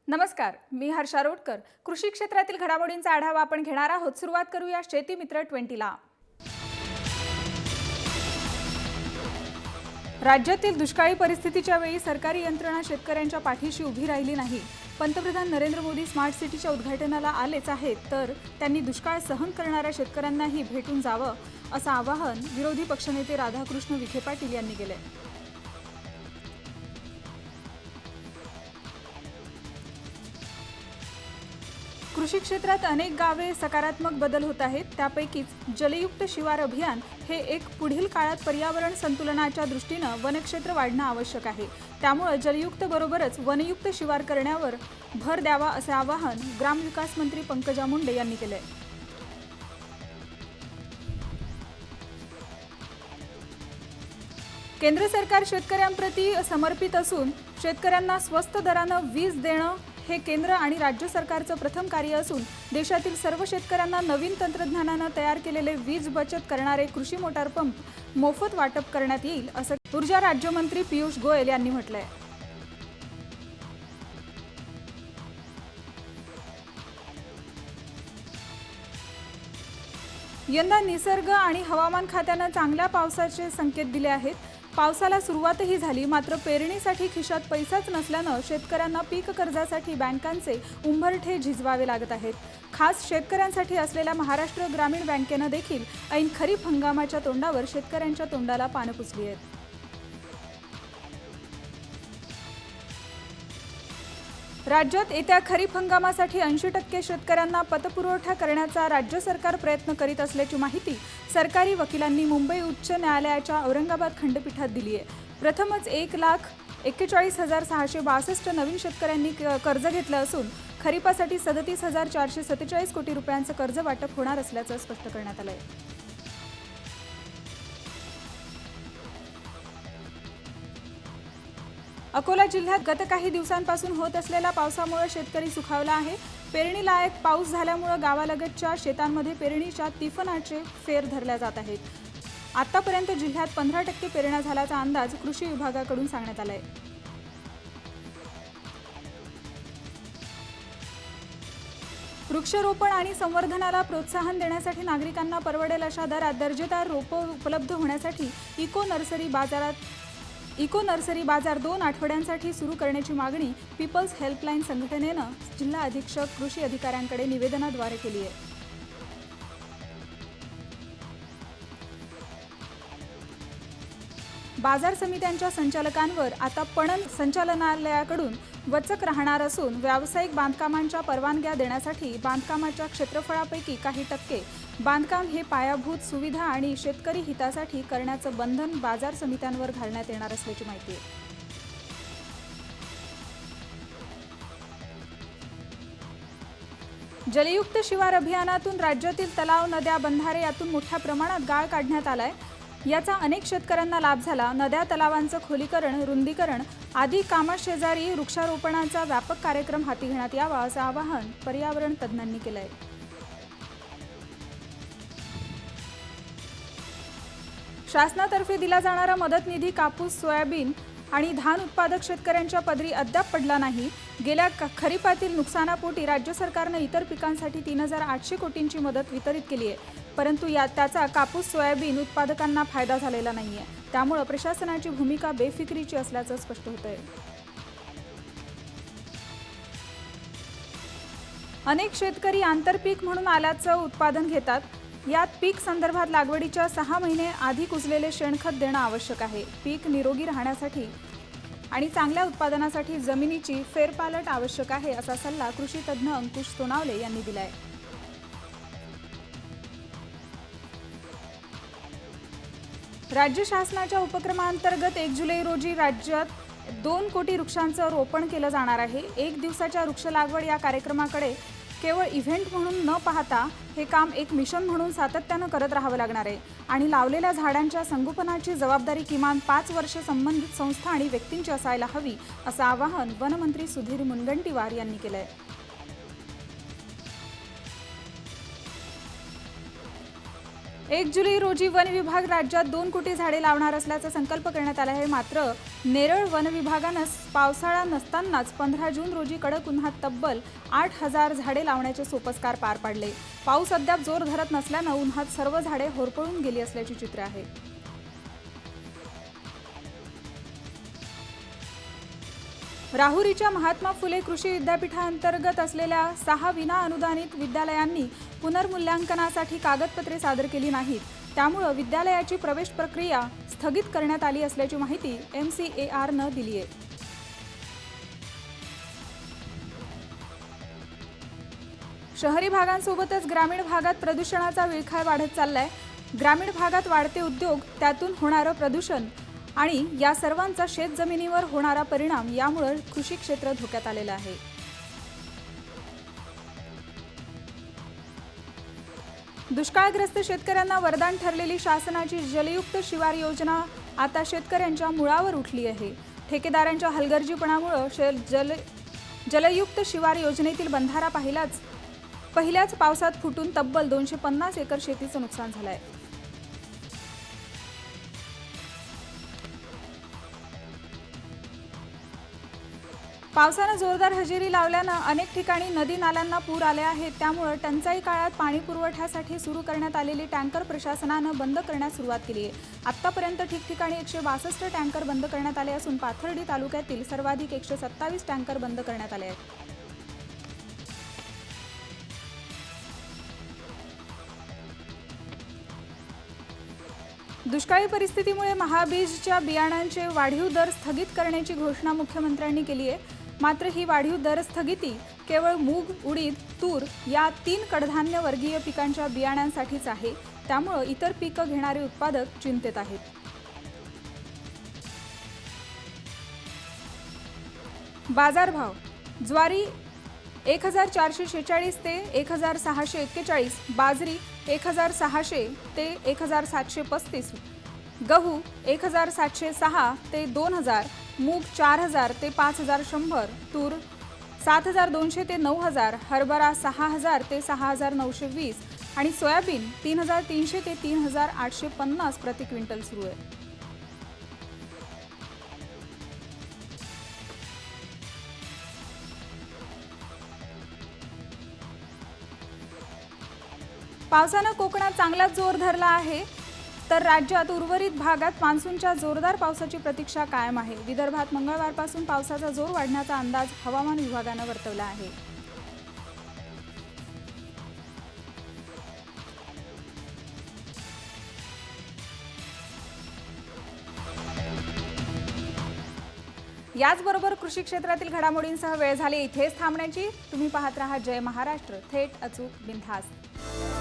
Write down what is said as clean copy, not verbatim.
नमस्कार, मी हर्षा रोडकर. कृषी क्षेत्रातील घडामोडींचा आढावा आपण घेणार आहोत. सुरुवात करूया शेती मित्र 20 ला. राज्यातील दुष्काळी परिस्थितीच्या वेळी सरकारी यंत्रणा शेतकऱ्यांच्या पाठीशी उभी राहिली नाही. पंतप्रधान नरेंद्र मोदी स्मार्ट सिटीच्या उद्घाटनाला आलेच आहेत, तर त्यांनी दुष्काळ सहन करणाऱ्या शेतकऱ्यांनाही भेटून जावं असं आवाहन विरोधी पक्षनेते राधाकृष्ण विखे पाटील यांनी केले. कृषी क्षेत्रात अनेक गावे सकारात्मक बदल होत आहेत. त्यापैकीच जलयुक्त शिवार अभियान हे एक पुढील काळात पर्यावरण संतुलनाच्या दृष्टीनं वनक्षेत्र वाढणं आवश्यक आहे. त्यामुळे जलयुक्त बरोबरच वनयुक्त शिवार करण्यावर भर द्यावा असे आवाहन ग्रामविकास मंत्री पंकजा मुंडे यांनी केले. केंद्र सरकार शेतकऱ्यांप्रती समर्पित असून शेतकऱ्यांना स्वस्त दरानं वीज देणं हे केंद्र आणि राज्य सरकारचं प्रथम कार्य असून देशातील सर्व शेतकऱ्यांना नवीन तंत्रज्ञानानं तयार केलेले वीज बचत करणारे कृषी मोटार पंप मोफत वाटप करण्यात येईल असं ऊर्जा राज्यमंत्री पियुष गोयल यांनी म्हटलंय. यंदा निसर्ग आणि हवामान खात्यानं चांगल्या पावसाचे संकेत दिले आहेत. पावसाला सुरुवातही झाली, मात्र पेरणीसाठी खिशात पैसाच नसल्यानं शेतकऱ्यांना पीक कर्जासाठी बँकांचे उंबरठे झिजवावे लागत आहेत. खास शेतकऱ्यांसाठी असलेल्या महाराष्ट्र ग्रामीण बँकेनं देखील ऐन खरीप हंगामाच्या तोंडावर शेतकऱ्यांच्या तोंडाला पानं पुसली आहेत. राज्यात येत्या खरीप हंगामासाठी 80% शेतकऱ्यांना पतपुरवठा करण्याचा राज्य सरकार प्रयत्न करीत असल्याची माहिती सरकारी वकिलांनी मुंबई उच्च न्यायालयाच्या औरंगाबाद खंडपीठात दिली आहे. प्रथमच 1,41,662 नवीन शेतकऱ्यांनी कर्ज घेतलं असून खरीपासाठी 37,447 कोटी रुपयांचं कर्ज वाटप होणार असल्याचं स्पष्ट करण्यात आलं आहे. अकोला जिल्ह्यात गत काही दिवसांपासून होत असलेल्या पावसामुळे शेतकरी सुखावला आहे. पेरणीलायक पाऊस झाल्यामुळे गावालगतच्या शेतांमध्ये पेरणीच्या तिफनाचे फेर धरल्या जात आहेत. आतापर्यंत जिल्ह्यात 15% पेरण्या झाल्याचा अंदाज कृषी विभागाकडून सांगण्यात आलाय. वृक्षरोपण आणि संवर्धनाला प्रोत्साहन देण्यासाठी नागरिकांना परवडेल अशा दरात दर्जेदार रोपं उपलब्ध होण्यासाठी इको नर्सरी बाजार 2 आठवड्यांसाठी सुरू करण्याची मागणी पीपल्स हेल्पलाईन संघटनेनं जिल्हा अधीक्षक कृषी अधिकाऱ्यांकडे निवेदनाद्वारे केली आहे. बाजार समित्यांच्या संचालकांवर आता पणन संचालनालयाकडून वचक राहणार असून व्यावसायिक बांधकामांच्या परवानग्या देण्यासाठी बांधकामाच्या क्षेत्रफळापैकी काही टक्के बांधकाम हे पायाभूत सुविधा आणि शेतकरी हितासाठी करण्याचं बंधन बाजार समित्यांवर घालण्यात येणार असल्याची माहिती आहे. जलयुक्त शिवार अभियानातून राज्यातील तलाव, नद्या, बंधारे यातून मोठ्या प्रमाणात गाळ काढण्यात आलाय. याचा अनेक शेतकऱ्यांना लाभ झाला. नद्या, तलावांचं खोलीकरण, रुंदीकरण आदी कामाशेजारी वृक्षारोपणाचा व्यापक कार्यक्रम हाती घेण्यात यावा असं आवाहन पर्यावरण तज्ज्ञांनी केलंय. शासनातर्फे दिला जाणारा मदत निधी कापूस, सोयाबीन आणि धान उत्पादक शेतकऱ्यांच्या पदरी अद्याप पडला नाही. गेल्या खरीपातील नुकसानापोटी राज्य सरकारनं इतर पिकांसाठी 3,800 कोटींची मदत वितरित केली आहे, परंतु त्याचा कापूस, सोयाबीन उत्पादकांना फायदा झालेला नाहीये. त्यामुळे प्रशासनाची भूमिका बेफिकिरीची असल्याचं स्पष्ट होतंय. अनेक शेतकरी आंतरपीक म्हणून आल्याचं उत्पादन घेतात. यात पीक संदर्भात लागवडीच्या 6 महिने आधी कुजलेले शेणखत देणं आवश्यक आहे. पीक निरोगी राहण्यासाठी आणि चांगल्या उत्पादनासाठी जमिनीची फेरपालट आवश्यक आहे असा सल्ला कृषी तज्ज्ञ अंकुश सोनावले यांनी दिलाय. राज्य शासनाच्या उपक्रमांतर्गत 1 जुलै रोजी राज्यात 2 कोटी वृक्षांचं रोपण केलं जाणार आहे. 1 दिवसाच्या वृक्ष लागवड या कार्यक्रमाकडे केवळ इव्हेंट म्हणून न पाहता हे काम एक मिशन म्हणून सातत्यानं करत राहावं लागणार आहे आणि लावलेल्या झाडांच्या संगोपनाची जबाबदारी किमान 5 वर्ष संबंधित संस्था आणि व्यक्तींची असायला हवी असं आवाहन वनमंत्री सुधीर मुनगंटीवार यांनी केलंय. 1 जुलै रोजी वन विभाग राज्यात 2 कोटी झाडे लावणार असल्याचा संकल्प करण्यात आला आहे. मात्र नेरळ वन विभागानं पावसाळा नसतानाच 15 जून रोजी कडक उन्हात तब्बल 8,000 झाडे लावण्याचे सोपस्कार पार पाडले. पाऊस अद्याप जोर धरत नसल्यानं उन्हात सर्व झाडे होरपळून गेली असल्याची चित्रे आहेत. राहुरीच्या महात्मा फुले कृषी विद्यापीठांतर्गत असलेल्या 6 विना अनुदानित विद्यालयांनी पुनर्मूल्यांकनासाठी कागदपत्रे सादर केली नाहीत. त्यामुळे विद्यालयाची प्रवेश प्रक्रिया स्थगित करण्यात आली असल्याची माहिती MCARनं दिली आहे. शहरी भागांसोबतच ग्रामीण भागात प्रदूषणाचा विळखा वाढत चाललाय. ग्रामीण भागात वाढते उद्योग, त्यातून होणारं प्रदूषण आणि या सर्वांचा शेतजमिनीवर होणारा परिणाम यामुळे कृषी क्षेत्र धोक्यात आलेलं आहे. दुष्काळग्रस्त शेतकऱ्यांना वरदान ठरलेली शासनाची जलयुक्त शिवार योजना आता शेतकऱ्यांच्या मुळावर उठली आहे. ठेकेदारांच्या हलगर्जीपणामुळे जलयुक्त शिवार योजनेतील बंधारा पहिल्याच पावसात फुटून तब्बल 250 एकर शेतीचं नुकसान झालं आहे. पावसानं जोरदार हजेरी लावल्यानं अनेक ठिकाणी नदी नाल्यांना पूर आले आहेत. त्यामुळे टंचाई काळात पाणी पुरवठ्यासाठी सुरू करण्यात आलेली टँकर प्रशासनानं बंद करण्यास सुरुवात केली आहे. आतापर्यंत ठिकठिकाणी 162 टँकर बंद करण्यात आले असून पाथर्डी तालुक्यातील सर्वाधिक 127 टँकर बंद करण्यात आले आहेत. दुष्काळी परिस्थितीमुळे महाबीजच्या बियाणांचे वाढीव दर स्थगित करण्याची घोषणा मुख्यमंत्र्यांनी केली आहे. मात्र ही वाढीव दर स्थगिती केवळ मूग, उडीद, तूर या 3 कडधान्य वर्गीय पिकांच्या बियाणांसाठीच आहे. त्यामुळे इतर पिकं घेणारे उत्पादक चिंतेत आहेत. बाजारभाव: ज्वारी 1,446 ते 1,641, बाजरी 1,600 ते 1,735, गहू 1,706 ते 2,000, मूग 4,000 ते 5,100, तूर 7,200 ते 9,000, हरभरा 6,000 ते 6,920 आणि सोयाबीन 3,300 ते 3,850 प्रति क्विंटल सुरू आहे. पावसानं कोकणात चांगलाच जोर धरला आहे, तर राज्यात उर्वरित भागात मान्सूनच्या जोरदार पावसाची प्रतीक्षा कायम आहे. विदर्भात मंगळवारपासून पावसाचा जोर वाढण्याचा अंदाज हवामान विभागानं वर्तवला आहे. याचबरोबर कृषी क्षेत्रातील घडामोडींसह वेळ झाली इथेच थांबण्याची. तुम्ही पाहत रहा जय महाराष्ट्र, थेट, अचूक, बिनधास्त.